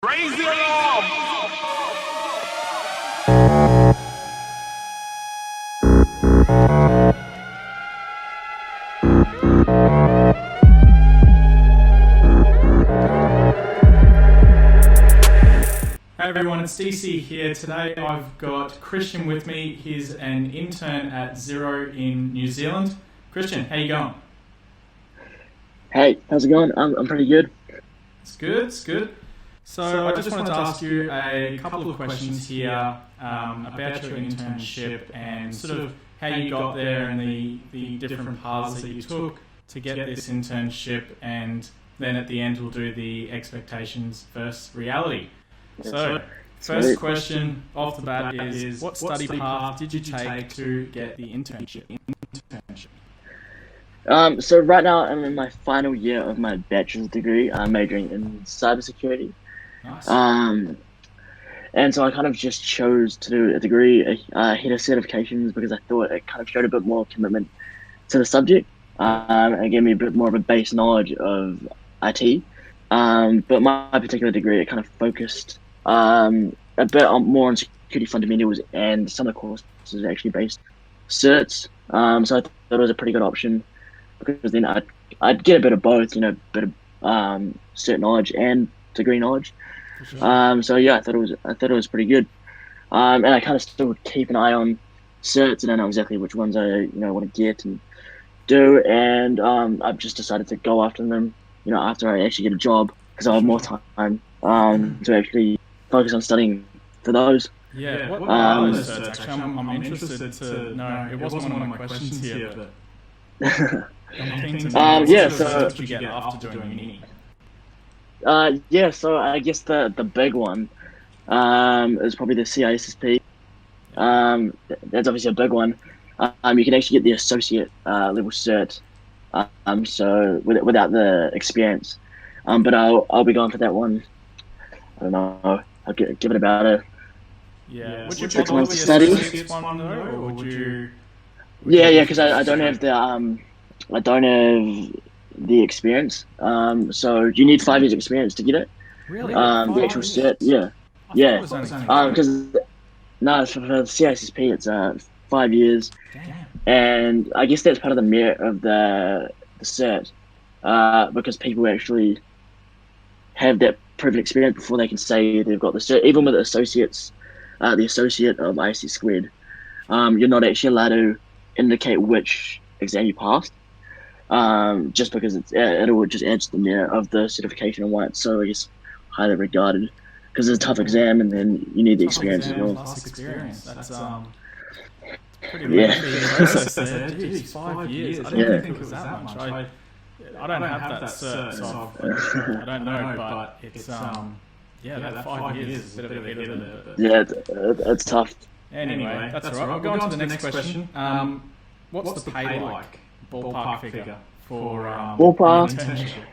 Raise the alarm! Hey everyone, it's DC here. Today I've got Christian with me. He's an intern at Xero in New Zealand. Christian, how you going? Hey, how's it going? I'm pretty good. It's good, it's good. So I just wanted to ask you a couple of questions here about your internship and sort of how you got there and the different paths that you took to get this internship, and then at the end we'll do the expectations versus reality. So, first question off the bat is what study path did you take to get the internship? So right now I'm in my final year of my bachelor's degree. I'm majoring in cybersecurity. Nice. And so I kind of just chose to do a degree ahead of certifications because I thought it kind of showed a bit more commitment to the subject, and gave me a bit more of a base knowledge of IT. But my particular degree, it kind of focused a bit more on security fundamentals, and some of the courses are actually based certs. So I thought it was a pretty good option because then I'd get a bit of both, a bit of cert knowledge and degree knowledge. Sure. So yeah, I thought it was pretty good. And I kind of still keep an eye on certs, and I know exactly which ones I want to get and do. And I've just decided to go after them, after I actually get a job, because I have more time to actually focus on studying for those. Yeah, what are those certs? Actually, I'm interested to know. It wasn't one of my questions here, but I'm keen to know. Yeah, What sort of so certs did you get after doing uni? yeah, so I guess the big one is probably the CISSP. That's obviously a big one. You can actually get the associate level cert, so without the experience. But I'll be going for that one. I don't know. I'll give it about a Yeah. Would you 6 bother months with to the study. associates one though, or would you? Yeah, because I don't have I don't have the experience. So you need 5 years experience to get it. Really? The actual cert, yeah, I thought yeah. it was only 3. Because no, for the CISSP it's 5 years, Damn. and I guess that's part of the merit of the cert, because people actually have that proven experience before they can say they've got the cert. Even with associates, the associate of IC squared, you're not actually allowed to indicate which exam you passed, just because it just adds to the merit of the certification and why it's so, I guess, highly regarded. Because it's a tough exam, and then you need the experience as well. Plus experience. That's pretty Yeah. lengthy process there. Jeez, 5 years. I didn't Yeah. think it was that much. I don't have that cert, so I don't know, but it's yeah, that 5 years is a bit of a hit, isn't it? Yeah, it's tough. Anyway, that's all right. We'll go on to the next question. What's the pay like? Ballpark figure for Ballpark? an internship?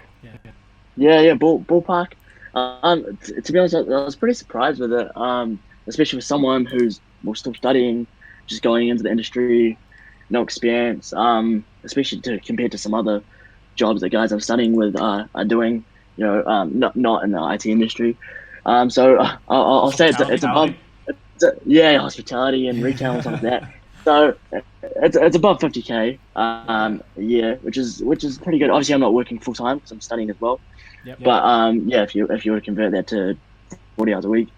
Yeah, ballpark. To be honest, I was pretty surprised with it. Especially for someone who's still studying, just going into the industry, no experience. Especially compared to some other jobs that guys I'm studying with are doing. Not in the IT industry. So I'll say it's above. Yeah, hospitality and retail and stuff like that. So it's above 50K a year, which is pretty good. Obviously, I'm not working full time because I'm studying as well. Yep. But yeah, if you were to convert that to 40 hours a week,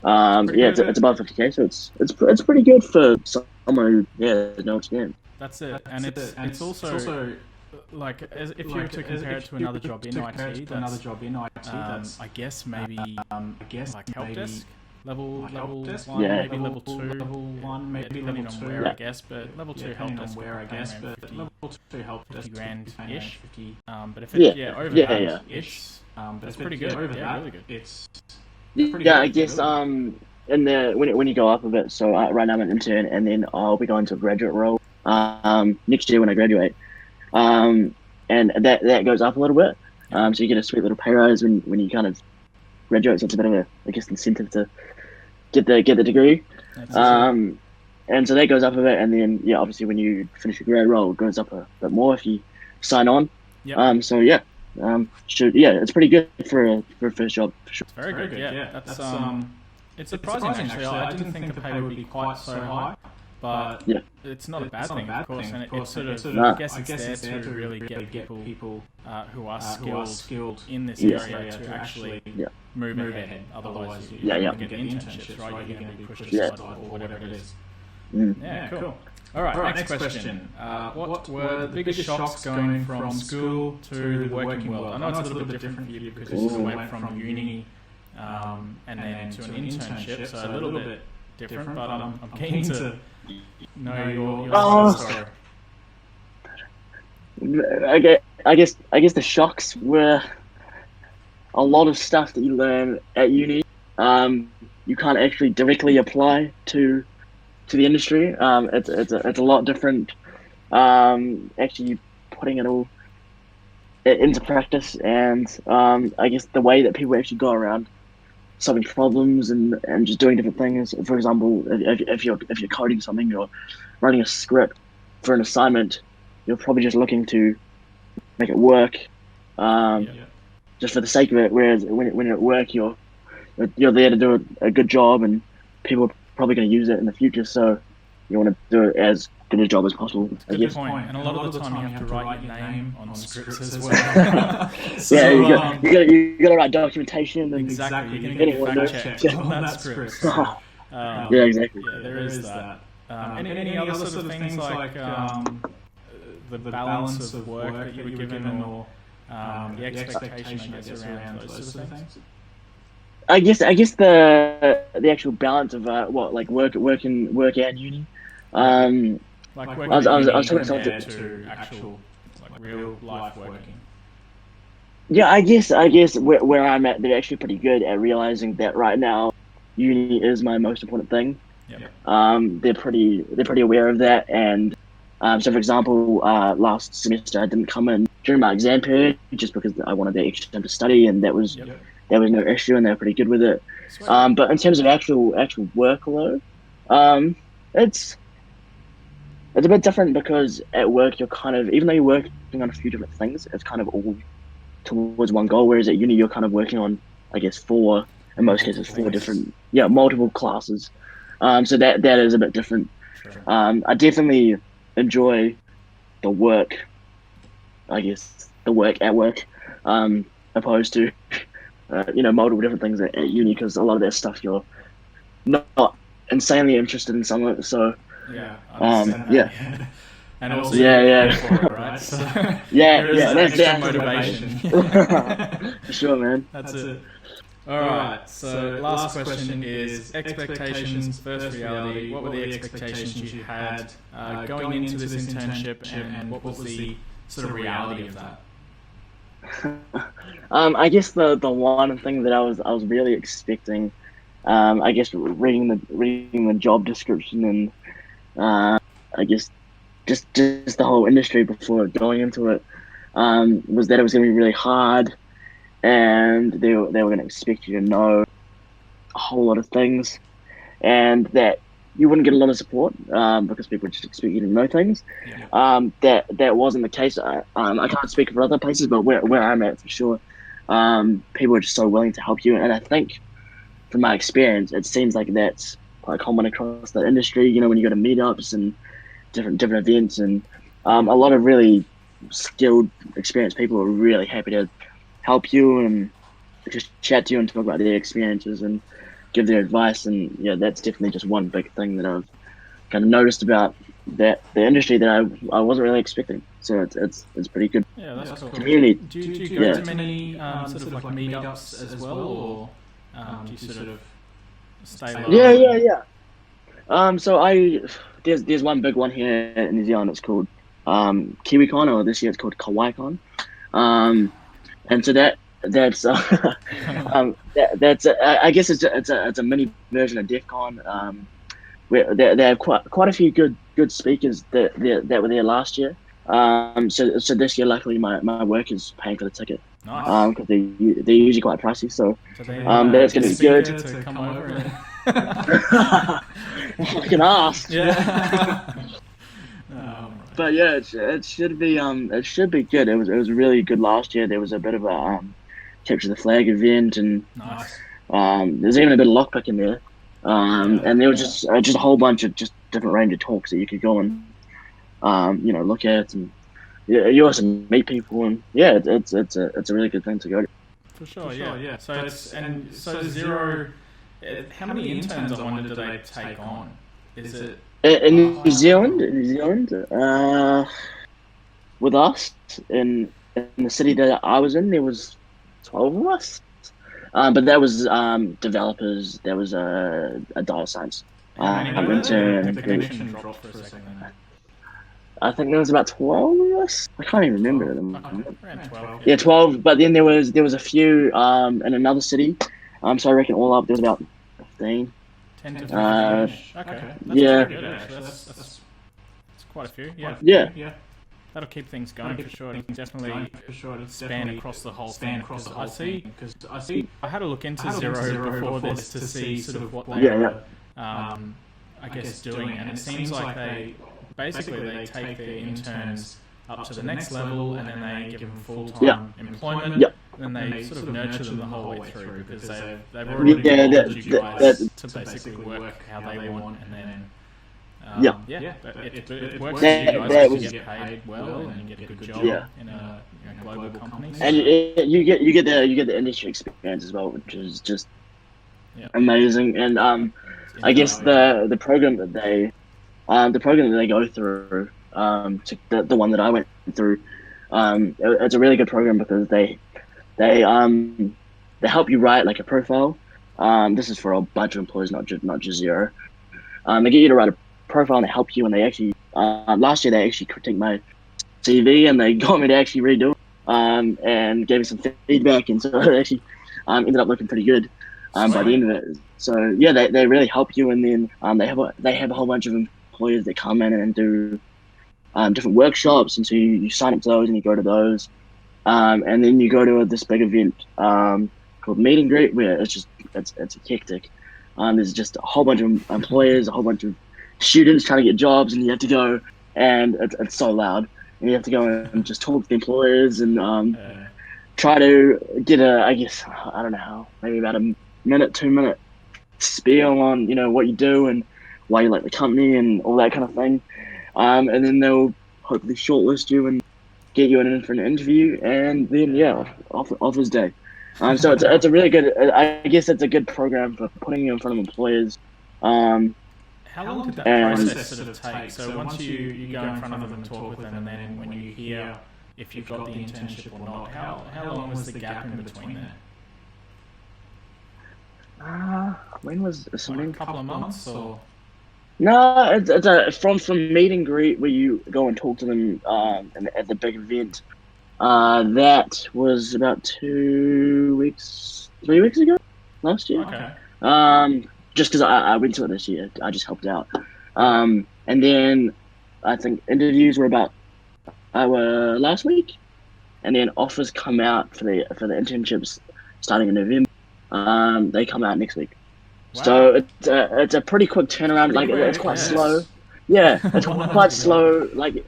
it's above 50K. So it's pretty good for someone who has no experience. That's it, and it's also like if you were to compare it to another job in IT, that's I guess maybe like help desk. Level one, Yeah. maybe level two, depending on where, I guess, but level 2 help desk, level 2 help desk, 50 grand ish. But if it's over that ish, but it's pretty good. Yeah, really good. Yeah, I guess in the when you go up a bit. So right now I'm an intern, and then I'll be going to a graduate role next year when I graduate. And that goes up a little bit. So you get a sweet little pay rise when you kind of graduate. So it's a bit of a, I guess, incentive to get the degree. And so that goes up a bit, and then obviously when you finish your grad role, it goes up a bit more if you sign on. Yep. So yeah, It's pretty good for a first job for sure. It's very good. Yeah, that's it's surprising actually. I didn't think the pay would be quite so high, but Yeah. it's not a bad thing, of course. And it's sort of, No. I guess it's there to really get people who are skilled in this area to actually move ahead. Otherwise, you're going to get internships, right? You're going to be pushed aside or whatever it is. Yeah, cool. All right, next question. What were the biggest shocks going from school to the working world? I know it's a little bit different for you because you went from uni and then to an internship, so a little bit different, but I'm keen to know your story. I guess the shocks were a lot of stuff that you learn at uni. You can't actually directly apply to the industry. It's a lot different. Actually putting it all into practice, and I guess the way that people actually go around solving problems and just doing different things. For example, if you're coding something, you're writing a script for an assignment, you're probably just looking to make it work, just for the sake of it. Whereas when you're at work, you're there to do a good job, and people are probably going to use it in the future. So you want to do it as good a job as possible. I guess. Good point. And a lot of the time you have to write your name on scripts as well. So, you got to write documentation. And exactly. You can get fact checked on that script. So, yeah, exactly. Yeah, there is that. Any other sort of things like the balance of work that you were given, or the expectation, I guess, around those sort of things? I guess the actual balance of work and uni. I was talking to actual real life working. Yeah, I guess where I'm at, they're actually pretty good at realizing that right now, uni is my most important thing. Yep. They're pretty aware of that, and so for example, last semester I didn't come in during my exam period just because I wanted the extra time to study, and that was no issue, and they're pretty good with it. But in terms of actual workload, it's a bit different because at work you're kind of, even though you're working on a few different things, it's kind of all towards one goal. Whereas at uni you're kind of working on, I guess, four different, multiple classes. So that is a bit different. Sure. I definitely enjoy the work. I guess the work at work, opposed to multiple different things at uni, because a lot of that stuff you're not insanely interested in some of it. So. And also, for it, right? So that's extra motivation. For sure, man. That's it. All right. So last question is expectations versus reality. What were the expectations you had going into this internship, and what was the sort of reality of that? I guess the one thing that I was really expecting, I guess reading the job description and I guess just the whole industry before going into it, was that it was going to be really hard, and they were going to expect you to know a whole lot of things, and that you wouldn't get a lot of support because people just expect you to know things. That wasn't the case. I can't speak for other places, but where I'm at, for sure, people are just so willing to help you, and I think from my experience, it seems like that's quite common across the industry. When you go to meetups and different events, and a lot of really skilled, experienced people are really happy to help you and just chat to you and talk about their experiences and give their advice. And that's definitely just one big thing that I've kind of noticed about the industry that I wasn't really expecting. So it's pretty good. Yeah, that's cool. Community. Do you go to many sort of like meetups as well, or do you sort of stay low? Yeah. So there's one big one here in New Zealand. It's called KiwiCon, or this year it's called KawaiiCon. And so that's I guess it's a mini version of DEF CON. Where they have quite a few good speakers that were there last year. So this year, luckily, my work is paying for the ticket. Nice. Because they're usually quite pricey. So that's going to be good. To come over I can ask. Yeah. But yeah, it should be good. It was really good last year. There was a bit of a capture the flag event, and Nice. there's even a bit of lockpick in there. And there was just a whole bunch of just different range of talks that you could go and look at, and you also meet people, and it's a really good thing to go to. For sure, yeah. So Zero. How many interns, I wonder, do they take on? Is it In New Zealand, with us in the city that I was in, there was 12 of us. But there was developers. There was a data science intern. The connection dropped for a second. I think there was about 12 of us. I can't even remember them. Around 12. Yeah, 12. But then there was a few in another city. So I reckon all up there was about 15. 10 to 15. Okay. That's yeah. Good, actually. That's quite a few. Yeah. That'll keep things going for sure. Definitely span across the whole thing. I see. I had a look into Zero before this to see sort of what they were, I guess, doing, and it seems like they take their interns up to the next level, and then they give them full-time employment, and then they sort of nurture them the whole way through, because they've already molded you guys to basically work how they want, and then it works for you guys because you get paid well and you get a good job in a global company. And you get the industry experience as well, which is just amazing. And I guess the program that they go through, the one that I went through, it's a really good program because they help you write like a profile. This is for a bunch of employees, not just Zero. They get you to write a profile, and they help you. And they actually last year they actually critiqued my CV, and they got me to actually redo it, and gave me some feedback, and so it actually ended up looking pretty good by the end of it. So yeah, they really help you, and then they have a whole bunch of employers that come in and do different workshops, and so you sign up to those and you go to those, and then you go to this big event called Meet and Greet, where it's hectic. There's just a whole bunch of employers, a whole bunch of students trying to get jobs, and you have to go, and it's so loud, and you have to go and just talk to the employers and try to get I don't know how, maybe about a 2-minute spiel on what you do and why you like the company and all that kind of thing, and then they'll hopefully shortlist you and get you in for an interview, and then offers day. So it's a really good. I guess it's a good program for putting you in front of employers. How long did that process sort of take? So once you go in front of them and talk with them, and then when you hear if you've got the internship or not, how long was the gap in between there? When was this? Like a couple of months or? No, it's from meet and greet where you go and talk to them at the big event. That was about 3 weeks ago, last year. Okay. Just because I went to it this year, I just helped out. And then I think interviews were last week, and then offers come out for the internships starting in November. They come out next week. Wow. So it's a pretty quick turnaround. Like it's quite slow. Yeah, it's quite slow. Like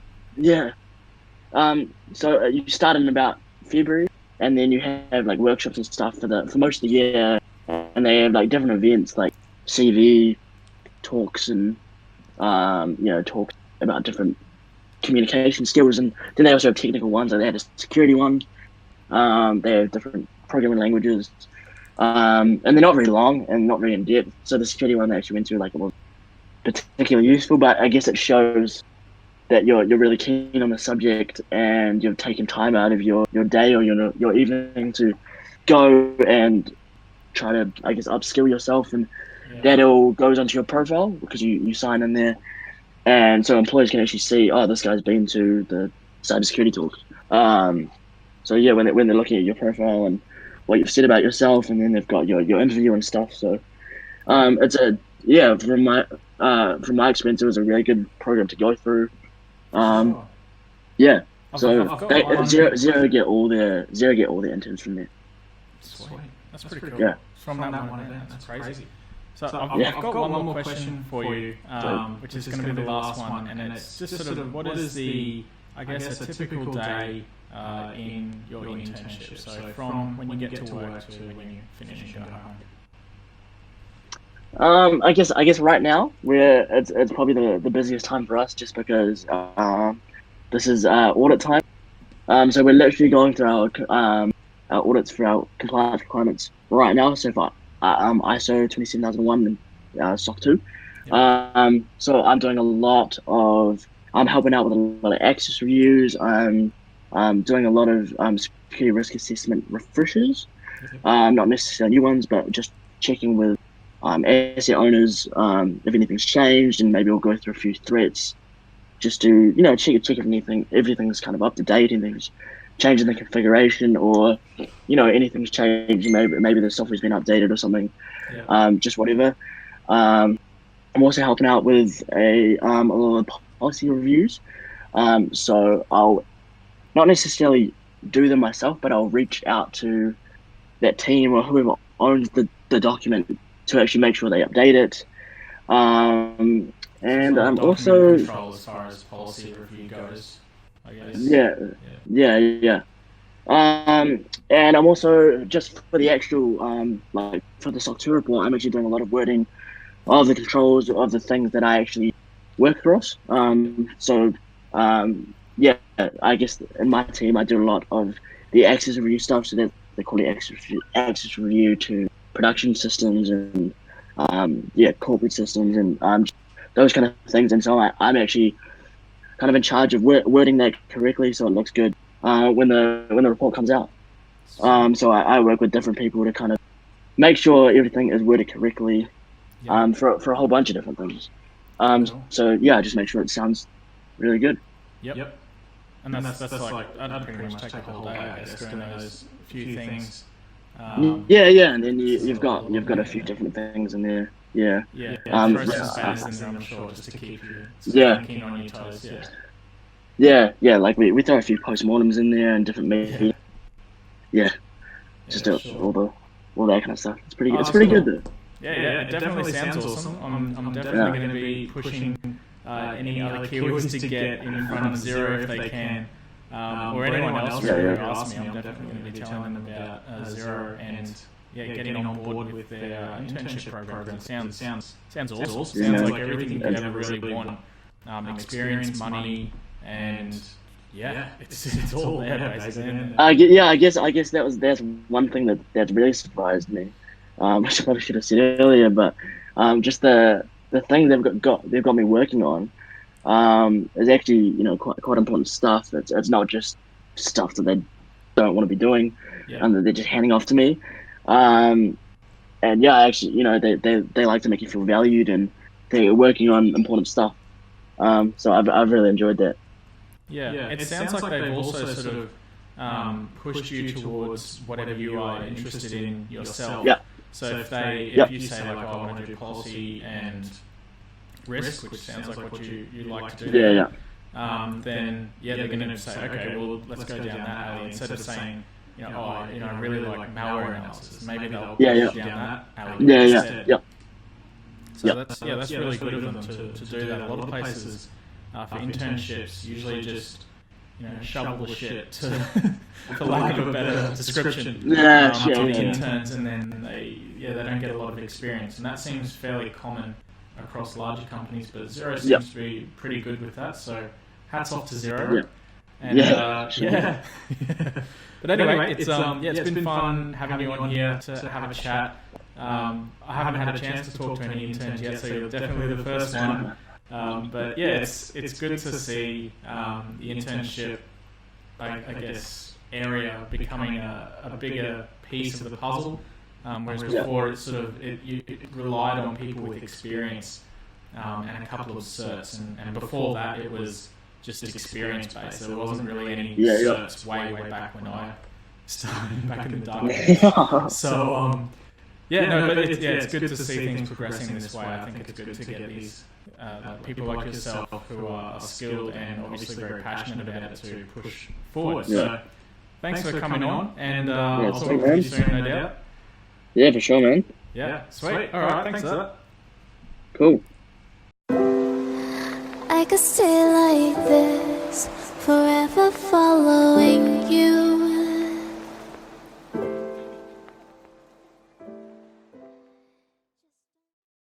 so you start in about February, and then you have like workshops and stuff for most of the year, and they have like different events like CV talks and talks about different communication skills, and then they also have technical ones. Like they had a security one. They have different programming languages, and they're not very long and not very in depth. So the security one they actually went through it was particularly useful, but I guess it shows that you're really keen on the subject and you've taken time out of your day or your evening to go and try to, I guess, upskill yourself, and that all goes onto your profile because you sign in there, and so employers can actually see, oh, this guy's been to the cybersecurity talk. So yeah, when they're looking at your profile and what you've said about yourself, and then they've got your interview and stuff. So it's from my experience, it was a really good program to go through. Yeah. So Zero get all their interns from there. Sweet. That's pretty cool. Yeah. From that one event, that's crazy. So I've got one more question for you, which is going to be the last one, and it's just sort of what is the, I guess, a typical day in your internship? So from when you get to work to when you finish and go home. I guess right now it's probably the busiest time for us, just because this is audit time. So we're literally going through our audits for our compliance requirements right now. So far, ISO 27001 and SOC 2. So I'm doing a lot of, I'm helping out with a lot of access reviews. I'm doing a lot of security risk assessment refreshers, not necessarily new ones, but just checking with asset owners if anything's changed, and maybe we'll go through a few threats just to check if everything's kind of up to date, anything's changing the configuration, or anything's changed, maybe the software's been updated or something. Just whatever. I'm also helping out with a lot of policy reviews. So I'll not necessarily do them myself, but I'll reach out to that team or whoever owns the document to actually make sure they update it. And I'm also control as far as policy review goes, I guess. Yeah. And I'm also, just for the actual like for the SOC 2 report, I'm actually doing a lot of wording of the controls of the things that I actually work across. Yeah, I guess in my team I do a lot of the access review stuff, so that they call it access review to production systems and corporate systems and those kind of things. And so I'm actually kind of in charge of wording that correctly so it looks good when the report comes out. So I work with different people to kind of make sure everything is worded correctly for a whole bunch of different things. So yeah, just make sure it sounds really good. Yep. And that's like, I'd pretty much take a whole day, I guess, doing those few things. And then you've got a few different things in there. Process spans in there, I'm sure, just to keep you keen on your toes. Yeah, like we throw a few postmortems in there and different media. Just all that kind of stuff. It's pretty good. It's pretty good though. Yeah, it definitely sounds awesome. I'm definitely going to be pushing any other keywords to get in front of Zero if they can, or anyone else who asks me. I'm definitely going to be telling them about Zero and getting on board with their internship program. Sounds awesome. Sounds like everything you ever really want. Experience, money, and it's all there basically. I guess that's one thing that's really surprised me. Which I probably should have said earlier, but just the thing they've got me working on is actually quite important stuff. It's not just stuff that they don't want to be doing and that they're just handing off to me. And actually they like to make you feel valued and they're working on important stuff. So I've really enjoyed that. It sounds like they've also sort of pushed you towards whatever you are interested in yourself. So if you say like, I want to do policy and risk, which sounds like what you like to do, then they're going to say, okay, well, let's go down that alley, instead of saying, I really like malware analysis. Maybe they'll push down that alley instead. So that's really good of them to do that. A lot of places for internships usually just shovel the shit, for lack of a better description, to the interns, and then they don't get a lot of experience, and that seems fairly common across larger companies. But Zero seems to be pretty good with that. So hats off to Zero. And But anyway, it's been fun having you on here to have a chat. I haven't had a chance to talk to any interns yet, so you're definitely the first one. But it's good to see the internship, I guess, area becoming a bigger piece of the puzzle. Whereas before it relied on people with experience and a couple of certs, and before that it was just experience based. So there wasn't really any certs way back when I started back in the dark days. So it's good to see things progressing this way. I think it's good to get these people like yourself who are skilled and obviously very passionate about it to push forward. So thanks for coming on, and I'll talk to you soon, no doubt. Yeah, for sure, man. Yeah, sweet. All right, thanks for that. Cool. I could stay like this, forever following you.